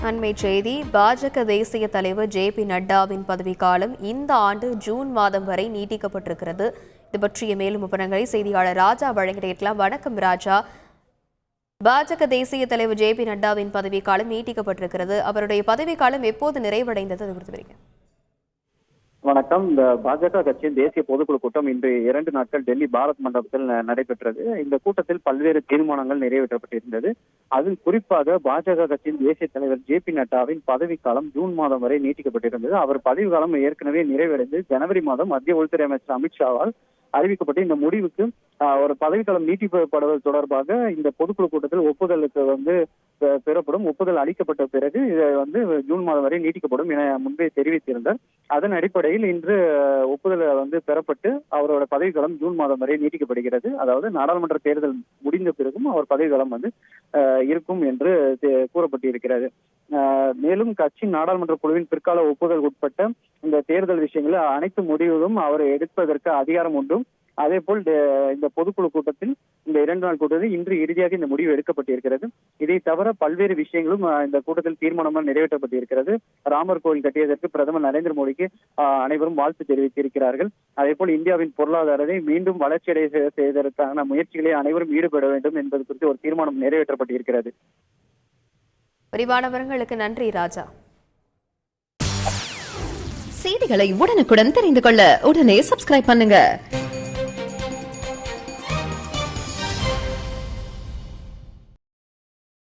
அண்மை செய்தி. பாஜக தேசிய தலைவர் ஜே.பி. நட்டாவின் பதவிக்காலம் இந்த ஆண்டு ஜூன் மாதம் வரை நீட்டிக்கப்பட்டிருக்கிறது. இது பற்றிய மேலும் விவரங்களை செய்தியாளர் ராஜா வழங்கியிருக்கலாம். வணக்கம் ராஜா. பாஜக தேசிய தலைவர் ஜே.பி. நட்டாவின் பதவிக்காலம் நீட்டிக்கப்பட்டிருக்கிறது. அவருடைய பதவிக்காலம் எப்போது நிறைவடைந்தது? அது குறித்து வணக்கம். இந்த பாஜக கட்சியின் தேசிய பொதுக்குழு கூட்டம் இன்று 2 நாட்கள் டெல்லி பாரத் மண்டபத்தில் நடைபெற்றது. இந்த கூட்டத்தில் பல்வேறு தீர்மானங்கள் நிறைவேற்றப்பட்டிருந்தது. அதில் குறிப்பாக பாஜக கட்சியின் தேசிய தலைவர் ஜே.பி. நட்டாவின் பதவிக்காலம் ஜூன் மாதம் வரை நீட்டிக்கப்பட்டிருந்தது. அவர் பதவிக்காலம் ஏற்கனவே நிறைவடைந்து ஜனவரி மாதம் மத்திய உள்துறை அமைச்சர் அமித்ஷாவால் அறிவிக்கப்பட்டு இந்த முடிவுக்கு ஒரு பதவிக்காலம் நீட்டிக்கப்படுவது தொடர்பாக இந்த பொதுக்குழு கூட்டத்தில் ஒப்புதலுக்கு பெறப்படும். ஒப்புதல் அளிக்கப்பட்ட பிறகு இதை ஜூன் மாதம் வரை நீட்டிக்கப்படும் என முன்பே தெரிவித்திருந்தார். அதன் அடிப்படையில் இன்று ஒப்புதல் பெறப்பட்டு அவரோட பதவிக்காலம் ஜூன் மாதம் வரை நீட்டிக்கப்படுகிறது. அதாவது நாடாளுமன்ற தேர்தல் முடிந்த பிறகும் அவர் பதவிக்காலம் இருக்கும் என்று கூறப்பட்டிருக்கிறது. மேலும் கட்சி நாடாளுமன்ற குழுவின் பிற்கால ஒப்புதல் உட்பட்ட இந்த தேர்தல் விஷயங்களில் அனைத்து முடிவுகளும் அவர் எடுப்பதற்கு அதிகாரம் உண்டும். அதே போல் இந்த பொதுக்குழு கூட்டத்தில் இந்த 2 நாள் கூட்டத்தில் இன்று இறுதியாக இந்த முடிவு எடுக்கப்பட்டிருக்கிறது. இதை தவிர பல்வேறு விஷயங்களும் இந்த கூட்டத்தில் தீர்மானமாக நிறைவேற்றப்பட்டிருக்கிறது. ராமர் கோவில் கட்டியதற்கு பிரதமர் நரேந்திர மோடிக்கு அனைவரும் வாழ்த்து தெரிவித்திருக்கிறார்கள். அதே போல் இந்தியாவின் பொருளாதாரத்தை மீண்டும் வளர்ச்சியடைய செய்வதற்கான முயற்சிகளை அனைவரும் ஈடுபட வேண்டும் என்பது குறித்து ஒரு தீர்மானம் நிறைவேற்றப்பட்டிருக்கிறது. விரிவான விவரங்களுக்கு நன்றி ராஜா. செய்திகளை உடனுக்குடன் தெரிந்து கொள்ள உடனே சப்ஸ்கிரைப் பண்ணுங்க.